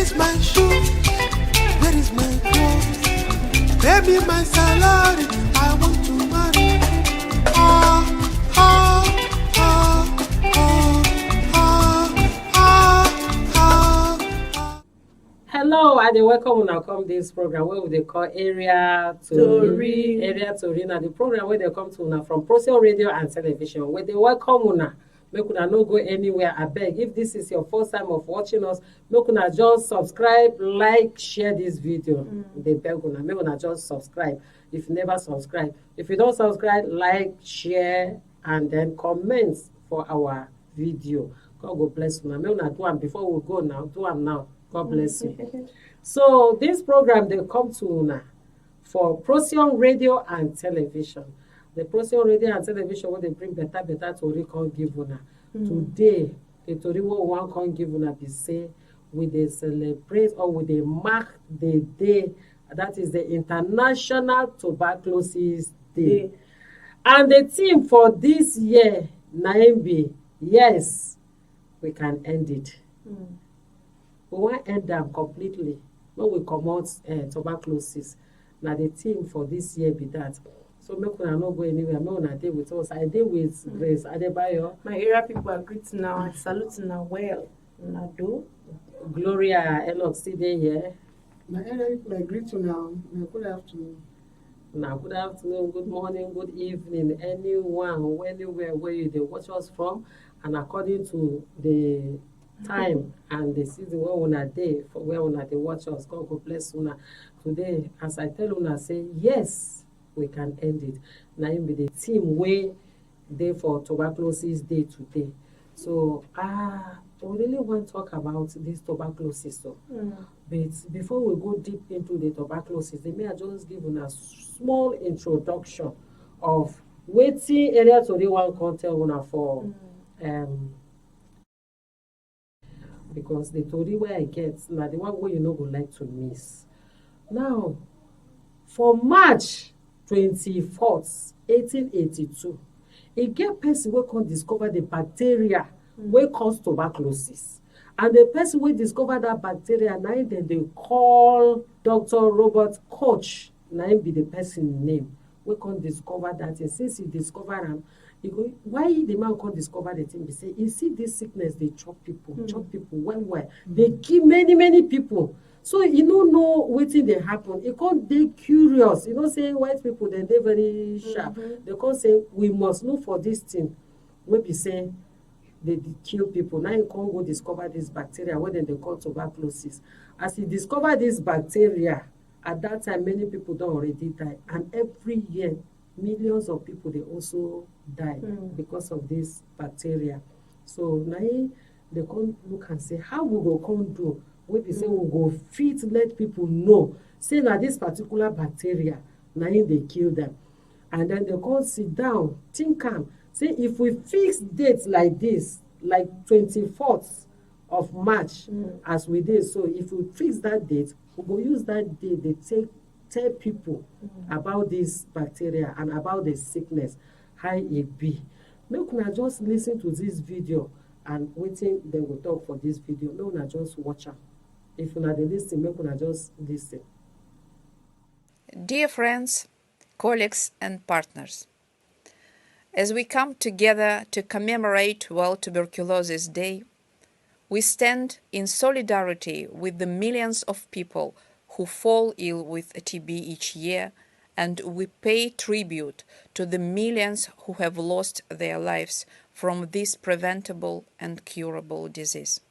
is my shoe? Where is my clothes? Pay me my salary. I want to marry. Ah, ah, ah, ah, ah, ah, ah. Hello, and welcome when I come this program where they call Area Tori. Area Tori. Now the program where they come to una from Procyon radio and television. Where they welcome una. Make una no go anywhere. I beg. If this is your first time of watching us, make una just subscribe, like, share this video. They beg una. Make una just subscribe. If you never subscribe, if you don't subscribe, like, share, and then comment for our video. God go bless una. Make una do am before we go now. Do am now. God bless you. So this program they come to una for Procyon radio and television. The Procyon radio and television where they bring better Tori can give una. Today, the Tori one can give una be say we they celebrate or we they mark the day that is the International Tuberculosis Day. And the theme for this year, be yes, we can end it. We want to end them completely. When we come out tuberculosis, now the theme for this year be that. So make una not go anywhere. Make una dey with us. I dey with Grace Adebayo. My area people are greeting now. I salute now well. Una do. GLORIA ENOCH still dey here. My area people are greeting now. Good afternoon. Now good afternoon, good morning, good evening, anyone, anywhere where you dey watch us from, and according to the time and the season where una dey for where una dey watch us, God go bless una. Today, as I tell una, say yes, we can end it. Now be the team way day for Tuberculosis Day today. So we really want to talk about this tuberculosis. So, but before we go deep into the tuberculosis, they may just give una a small introduction of wetin area Tori one can tell una for because the Tori where I get now the one where you know go like to miss. Now, for March 24th, 1882, a get person wey come discover the bacteria wey cause tuberculosis. And the person wey discover that bacteria, now then they call Dr. Robert Koch. Now be the person name. We can discover that. And since he discover am, why the man can't discover the thing? He say, you see this sickness, they chop people well. They kill many people. So you don't know what thing they happen. You can't be curious. You know, say white people, then they're very sharp. They can't say, we must look for this thing. Maybe say they kill people. Now you can't go discover this bacteria, what then they call tuberculosis. As you discover this bacteria, at that time, many people don't already die. And every year, millions of people, they also die because of this bacteria. So now they come look and say, how we go come do? We be say we go fit let people know. Say that this particular bacteria, now they kill them. And then they come sit down, think am. Say if we fix dates like this, like 24th of March, as we did, so if we fix that date, we go use that date, they tell people about this bacteria and about the sickness, how it be. Make una just listen to this video and waiting they will talk for this video. Make una just watch am. If una dey listen, make una just listen. Dear friends, colleagues and partners, as we come together to commemorate World Tuberculosis Day, we stand in solidarity with the millions of people who fall ill with TB each year, and we pay tribute to the millions who have lost their lives from this preventable and curable disease.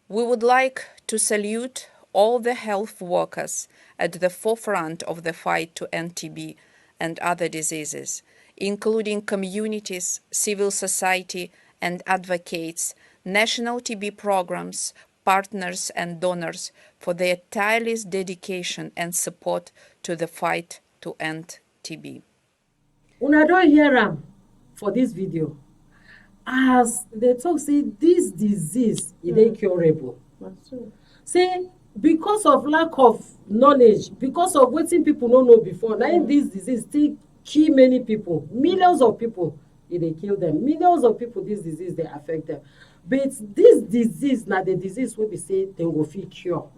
We would like to salute all the health workers at the forefront of the fight to end TB and other diseases, including communities, civil society and advocates, national TB programs, partners and donors for their tireless dedication and support to the fight to end TB. Una don hear am for this video. As they talk, say this disease is incurable. Say because of lack of knowledge, because of wetin people no know before, now this disease still kill many people, millions of people. It dey kill them. Millions of people, this disease they affect them. But this disease na the disease wey be say dem go fit cure,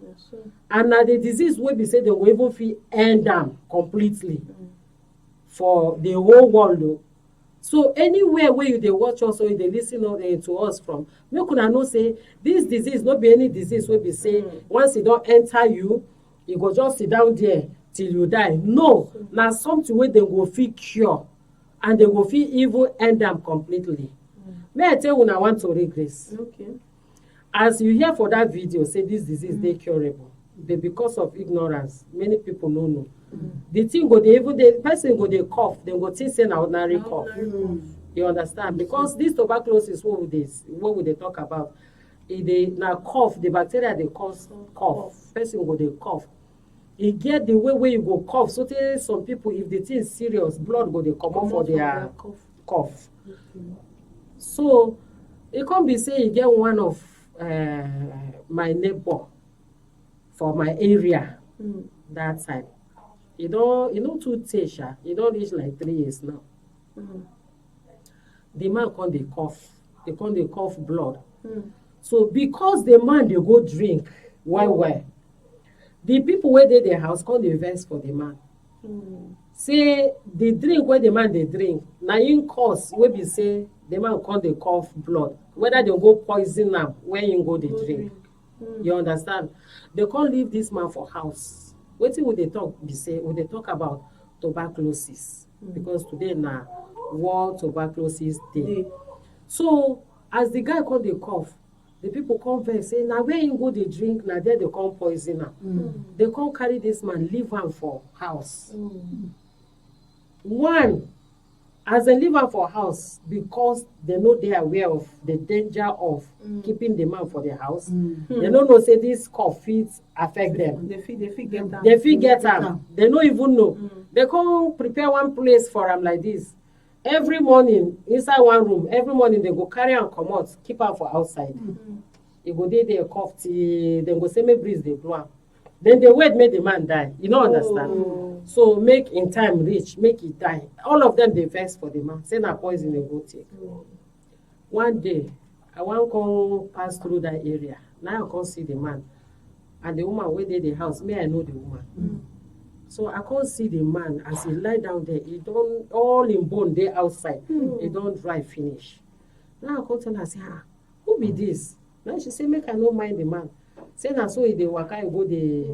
and na the disease wey be say dem go even fit end am completely for the whole world o. So anywhere wey you dey watch us or you dey lis ten to us from, make una know say this disease no be any disease wey be say once e don enter you, you go just sit down there till you die. No, na something wey dem go fit cure and dem go fit even end am completely. May I tell una one tori, Grace? Okay. As you hear for that video say this disease dey curable, but because of ignorance, many people no know. The thing go dey even the person go dey cough, dem go think say na ordinary cough. You understand? Because this tuberculosis wey we dey talk about, e dey na cough, the bacteria dey cause cough. Person go dey cough. E get the way you go cough, so tey some people, if the thing serious, blood go dey comot for their cough. So e come be say e get one of my neighbor for my area that time. E no too tey sha, e don reach like 3 years now. The man come dey cough blood. So because the man dey go drink well, the people wey dey the house come dey vex for the man. Say the drink wey the man dey drink na im cause wey be say the man come dey cough blood, whether dem go poison am when im go dey drink. You understand? They come leave this man for house. Wetin we dey talk be say we dey talk about tuberculosis, because today na World Tuberculosis Day. So as the guy come dey cough, the people come vex say na where im go dey drink, na there they come poison am. They come carry this man leave am for house. One, as dem leave am for house, because they no dey aware of the danger of keeping the man for the house. They no know say this cough fit affect them. They fit get am. They fit get am. They no even know. They come prepare one place for am like this. Every morning, inside one room, every morning they go carry am comot, keep am for outside. E go dey there cough till dem go say make breeze dey blow am. Then they wait make the man die. You no understand? So make in time reach, make e die. All of them dey vex for the man. Say na poison dem go take. One day, I wan come pass through that area. Now I come see the man. And the woman wey dey the house, me I know the woman. So I come see the man as he lie down there. He don all im bone dey outside. He don dry finish. Now I come tell her, say, who be this? Now she say, make I no mind the man. Say na so he dey waka, he go dey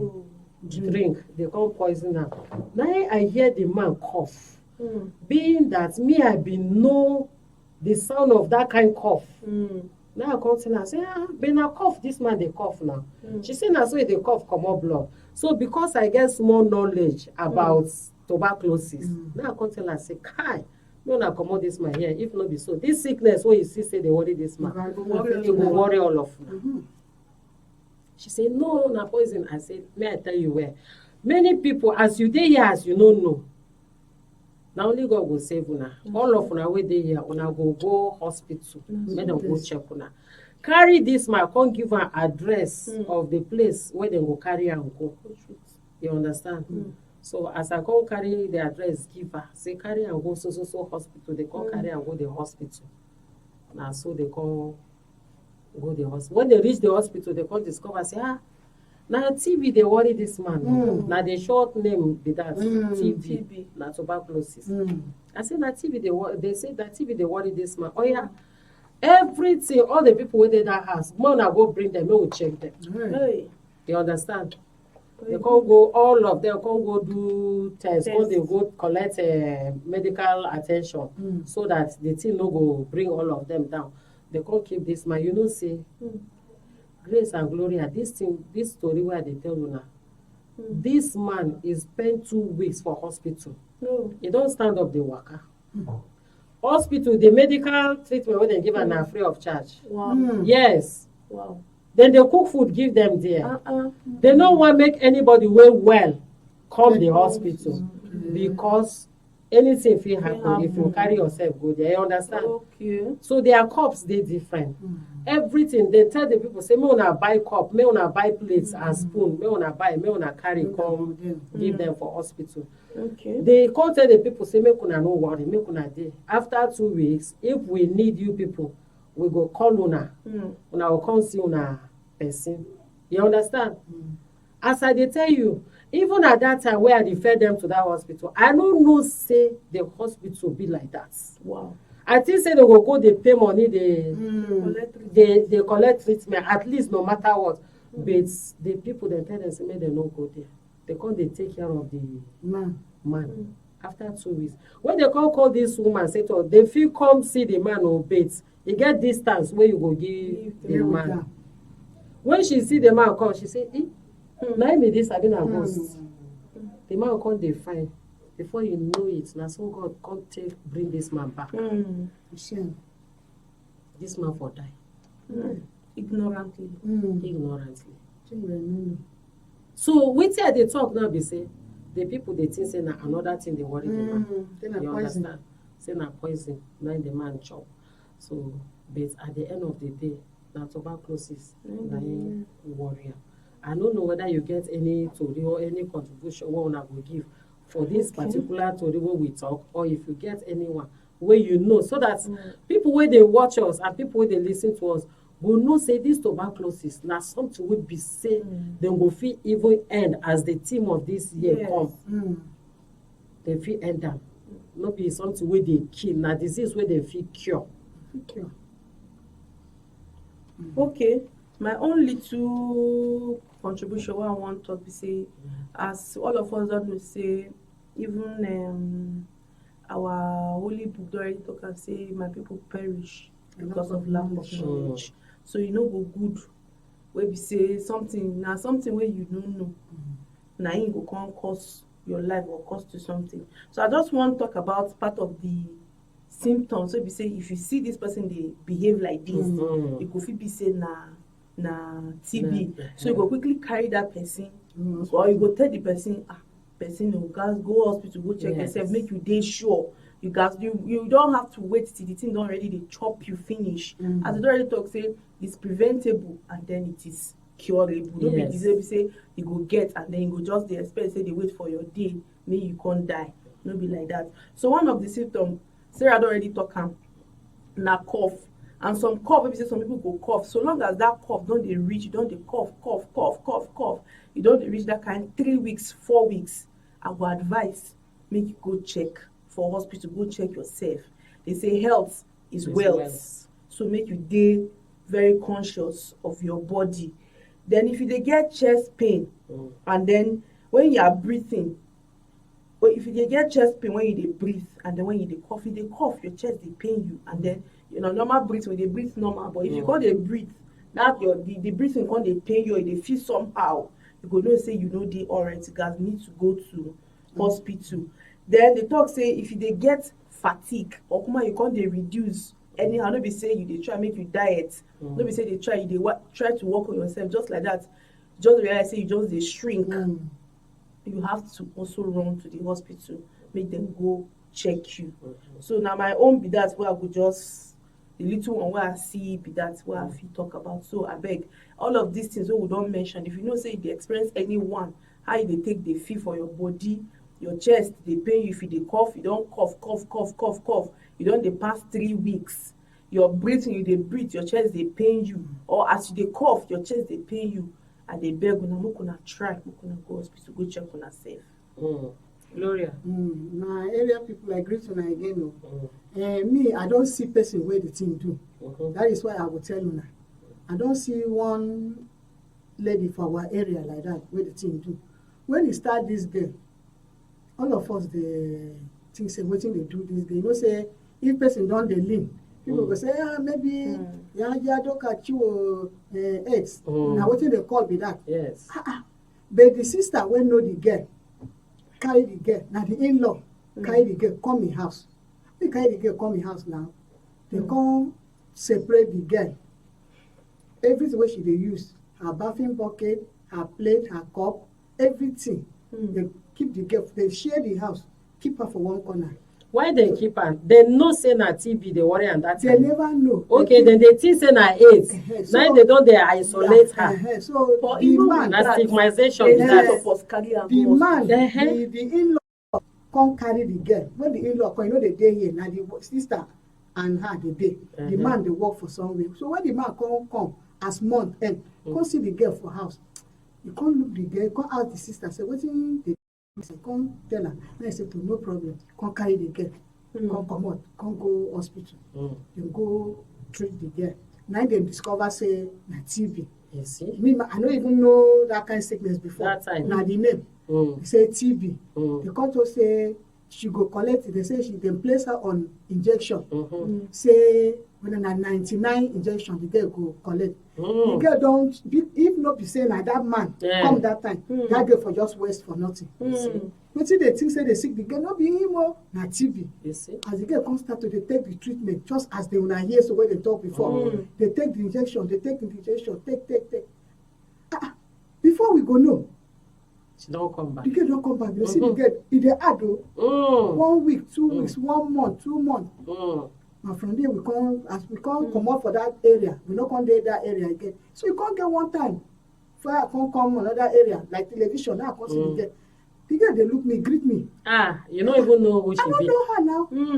drink. They come poison am. Now I hear the man cough. Being that me I been know the sound of that kind cough. Now I come tell her, say, but na cough this man dey cough now. She say na so he dey cough comot blood. So because I get small knowledge about tuberculosis, now I come tell her, say, kai, no na comot this man here. If no be so, this sickness wey you see say dey worry this man, e go worry all of una. She say, no, na poison. I say, may I tell you where? Many people, as you dey here, as you no know, na only God go save una. All of una wey dey here, una go hospital, make dem go check una. Carry this man, come give am address of the place where dem go carry am go. You understand? So as I come carry the address, give her, say carry am go so hospital. They come carry am go the hospital. Na so they come go the hospital. When they reach the hospital, they come discover, say, na TB dey worry this man. Na the short name be that, TB, na tuberculosis. I say na TB they say that TB dey worry this man. Oh yeah, everything, all the people wey dey that house, more na go bring them, make we check them. You understand? They can't go, all of them can't go do tests, can't they go collect medical attention so that the thing no go bring all of them down. They can't keep this man. You know, say, Grace and Gloria, this story where they tell you now, this man is spent 2 weeks for hospital. He don't stand up the waka. Hospital, the medical treatment where they give are free of charge. Wow. Yes. Wow. Then they cook food, give them there. They don't want to make anybody well come the hospital because anything will happen if you carry yourself go there. You understand? Okay. So their cups they different. Everything they tell the people, say, me wanna buy cup, me wanna buy plates and spoon, me wanna carry come give them for hospital. Okay. They come tell the people, say, make una no worry, make una dey. After 2 weeks, if we need you people, we go call una. Mm. Una go come see una person. You understand? As I dey tell you, even at that time wey I refer them to that hospital, I no know say the hospital be like that. Wow. I think say they go dey pay money, dey collect treatment, at least no matter what. But the people dem tell them say make dem no go there. They come dey take care of the man. After 2 weeks, when they come call this woman say to her, they fit come see the man o, but e get distance wey you go give the man. When she see the man come, she say, na him be this abi na ghost. The man come dey fine. Before you know it, na so God come take bring this man back. This man for die. Ignorantly. Ignorantly. So wetin I dey talk now be say the people dey think say na another thing dey worry the man. You understand? Say na poison na the man chop. So but at the end of the day, na tuberculosis na him worry am. I don't know whether you get any tori or any contribution wey una go give for this particular tori wey we talk, or if you get anyone wey you know, so that people wey dey watch us and people wey dey lis ten to us go know say this tuberculosis na something wey be say dem go fit even end as the theme of this year come. Dem fit end am. No be something wey dey kill, na disease wey dem fit cure. Okay, my own little contribution wey I wan talk be say, as all of us don know say, even our holy book don already talk am say my people perish because of lack of knowledge. So e no go good wey be say something wey you no know, na im go come cause your life or cause to something. So I just wan talk about part of the symptoms wey be say if you see this person dey behave like this, e go fit be say na TB. So you go quickly carry that person, or you go tell the person, person you gats go hospital go check yourself, make you dey sure. You don't have to wait till the thing don already dey chop you finish. As you don already talk say it's preventable and then it is curable. No be disease wey say you go get and then you go just dey expect say dey wait for your day make you come die. No be like that. So one of the symptoms Sarah don already talk am, na cough. And some cough wey be say some people go cough, so long as that cough don dey reach, you don dey cough, you don dey reach that kind 3 weeks, 4 weeks, I go advise make you go check for hospital, go check yourself. They say health is wealth, so make you dey very conscious of your body. Then if you dey get chest pain, and then when you are breathing, or if you dey get chest pain when you dey breathe, and then when you dey cough, your chest dey pain you, and then normal breathing, we dey breathe normal, but if you come dey breathe, that the breathing come dey pain you, or you dey feel somehow, you go know say you no dey alright. You gats need to go to hospital. Then they talk say if you dey get fatigue, or you come dey reduce anyhow, no be say you dey try make you diet, no be say you dey try to work on yourself just like that, just realize say you just dey shrink. You have to also run to the hospital, make them go check you. So now my own be that where I go just the little one where I see be that where I fit talk about. So I beg all of these things wey we don mention, if you know say you dey experience anyone, how you dey take dey feel for your body, your chest dey pain you, if you dey cough, you don cough, you don dey pass 3 weeks, your breathing, you dey breathe, your chest dey pain you, or as you dey cough, your chest dey pain you, I dey beg una make una try, make una go hospital, go check una sef. Gloria. My area people, I greet una again. Me, I don't see person where the thing do. That is why I will tell una. I don't see one lady for our area like that where the thing do. When you start this game, all of us the think say wetin dey do this game. Say if person don dey lean, people go say maybe don't catch you eggs. Now wetin they call be that. Yes. But the sister wey know the girl carry the girl. Now the in-law carry the girl come in house. They carry the girl come in house now. They come separate the girl. Everything wey she dey use, her bathing bucket, her plate, her cup, everything. They keep the girl. They share the house. Keep her for one corner. Why they keep her? They know say na TB they worry and that. They never know. Okay, then they think say na AIDS. Now they don't they isolate her. So but the man, na stigmatization. the man, the in-law come carry the girl. When the in-law come, the day here. Now the sister and her dey dey. The man dey work for somewhere. So when the man come as month end, come see the girl for house. You come look the girl, come ask the sister, say wetin dey do? Come tell her. Then say no problem. Come carry the girl. Come comot, come go hospital. Dem go treat the girl. Now dem discover say na TB. You see? Me, I no even know that kind of sickness before. That time. Na the name. They say TB. They come to say she go collect it. They say she dem place her on injection. Say when na 99 injection, the girl go collect. The girl don't, if not be say na that man come that time, that girl for just waste for nothing. Wetin they think say they sick the girl, no be him o, na TB. You see? As the girl come start to dey take the treatment, just as they una hear so when they talk before, they take the injection, take. Before we go know, She don't come back. the girl don come back. You see the girl, e dey add o. 1 week, 2 weeks, 1 month, 2 months. And from there we come, as we come comot for that area, we no come dey that area again. So you come get one time, fire come another area like television. Now I come see the girl. The girl dey look me, greet me. You don't even know who she I don't be. know her now.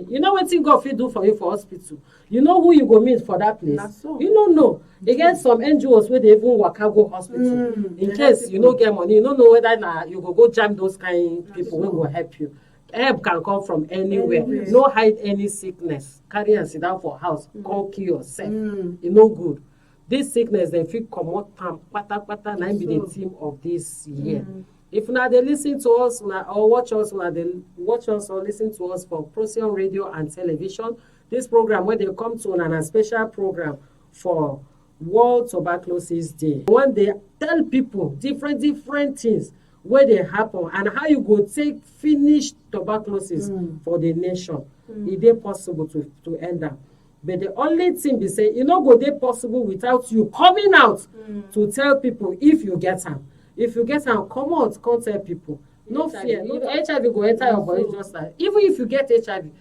You know wetin God fit do for you for hospital. You know who you go meet for that place. Na so. You don't know. They get some NGOs where they even waka go hospital. In case you no get money, you don't know whether you go jam those kind people wey go help you. Help can come from anywhere. No hide any sickness. Carry and sit down for house. Come kill yourself. E no good. This sickness dem fit comot am kpata na im be the theme of this year. If una dey listen to us or watch us, una dey watch us or listen to us for Procyon radio and television. This program wey dey come to una na special program for World Tuberculosis Day. One day tell people different things wey dey happen and how you go take finish tuberculosis for the nation. E dey possible to end am. But the only thing be say e no go dey possible without you coming out to tell people if you get am. If you get am, come out, come tell people. No fear. No, HIV go enter your body just like. Even if you get HIV,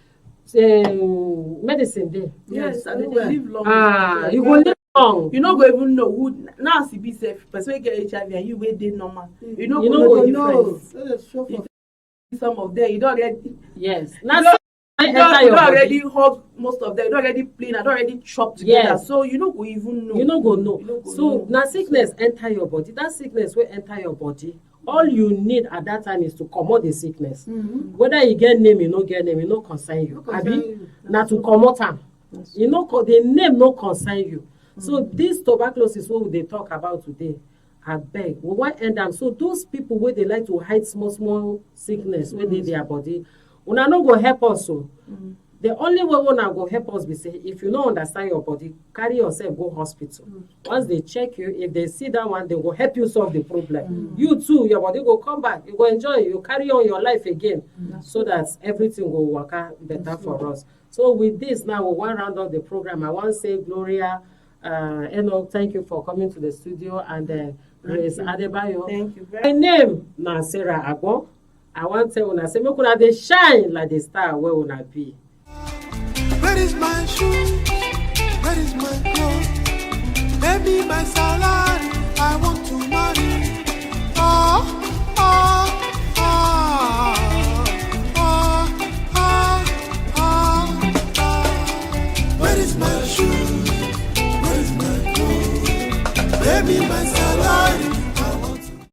medicine dey. Yes, and then they live long. You go live long. You no go even know who now as e be safe. Person wey get HIV and you wey dey normal. You no You go no know go the No, difference. so for Some of them you don already. Yes. You Now don enter your body. already hug most of them. You don already play. I don already chop together. Yes. So you no go even know. You no go You know. no go So know. na sickness enter your body. That sickness wey enter your body, all you need at that time is to comot the sickness. Whether you get name, you no get name, e no concern you. concern Abi you. na to comot am. You know the name no concern you. So this tuberculosis wey we dey talk about today, abeg we wan end am. So those people wey dey like to hide small sickness wey dey their body, una no go help us o. The only way una go help us be say if you no understand your body, carry yourself go hospital. Once they check you, if they see that one, they go help you solve the problem. You too, your body go come back. You go enjoy. You carry on your life again, so that everything go work out better for us. So with this now, we want to round up the program. I want to say Gloria, Enoch, thank you for coming to the studio, and Grace Adebayo. Thank you very My name na Sarah Agbon. I want to tell una say make una dey shine like the star where una be. Where is my shoes? Where is my clothes? Baby, my salary, I want to marry. Oh.